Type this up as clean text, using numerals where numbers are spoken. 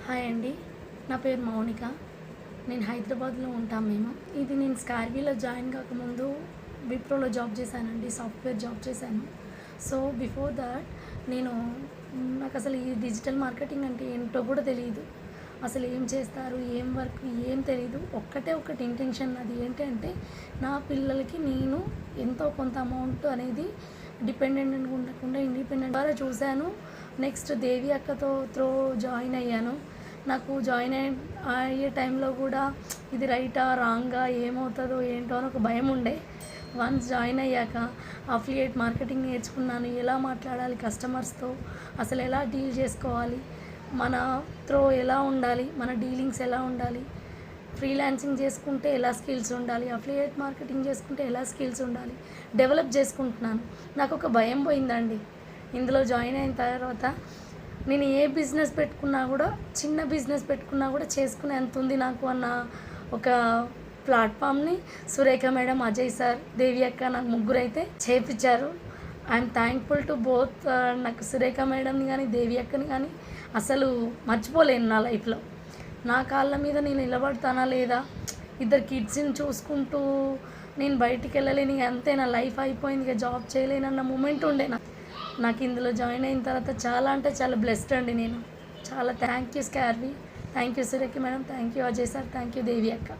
Hi అండి. నా పేరు మౌనిక. నేను హైదరాబాద్లో ఉంటాం మేము. నేను స్కార్వీలో జాయిన్ కాకముందు విప్రోలో జాబ్ చేశానండి. సాఫ్ట్వేర్ జాబ్ చేశాను. సో బిఫోర్ దాట్ నాకు అసలు ఈ డిజిటల్ మార్కెటింగ్ అంటే ఏంటో కూడా తెలియదు. అసలు ఏం చేస్తారు, ఏం వర్క్, ఏం తెలీదు. ఒకటి ఇంటెన్షన్ అది ఏంటంటే నా పిల్లలకి నేను ఎంతో కొంత అమౌంట్ అనేది డిపెండెంట్ ఉండకుండా ఇండిపెండెంట్ ద్వారా చూశాను. నెక్స్ట్ దేవి అక్కతో జాయిన్ అయ్యాను. నాకు జాయిన్ అయ్యే టైంలో కూడా ఇది రైటా రాంగా ఏమవుతుందో ఏంటో అని ఒక భయం ఉండే. వన్స్ జాయిన్ అయ్యాక అఫిలియేట్ మార్కెటింగ్ నేర్చుకున్నాను. ఎలా మాట్లాడాలి కస్టమర్స్తో, అసలు ఎలా డీల్ చేసుకోవాలి, మన ఎలా ఉండాలి, మన డీలింగ్స్ ఎలా ఉండాలి, ఫ్రీలాన్సింగ్ చేసుకుంటే ఎలా స్కిల్స్ ఉండాలి, అఫిలియేట్ మార్కెటింగ్ చేసుకుంటే ఎలా స్కిల్స్ ఉండాలి, డెవలప్ చేసుకుంటున్నాను. నాకు ఒక భయం పోయిందండి. ఇందులో జాయిన్ అయిన తర్వాత నేను ఏ బిజినెస్ పెట్టుకున్నా కూడా, చిన్న బిజినెస్ పెట్టుకున్నా కూడా చేసుకునే అంత ఉంది నాకు అన్న ఒక ప్లాట్ఫామ్ని సురేఖ మేడం, అజయ్ సార్, దేవి అక్క నాకు ముగ్గురు అయితే చేపించారు. I am thankful to both. నాకు సురేఖ మేడంని కానీ దేవి అక్కని కానీ అసలు మర్చిపోలేను నా లైఫ్లో. నా కాళ్ళ మీద నేను నిలబడతానా లేదా, ఇద్దరు కిడ్స్ని చూసుకుంటూ నేను బయటికి వెళ్ళలేని, అంతే నా లైఫ్ అయిపోయింది, ఇక జాబ్ చేయలేనన్న మూమెంట్ ఉండే నాకు ఇందులో జాయిన్ అయిన తర్వాత చాలా అంటే చాలా బ్లెస్డ్ అండి. నేను చాలా thank you Scarvy, thank you Surekha madam, thank you Ajay sir, thank you Devi అక్క.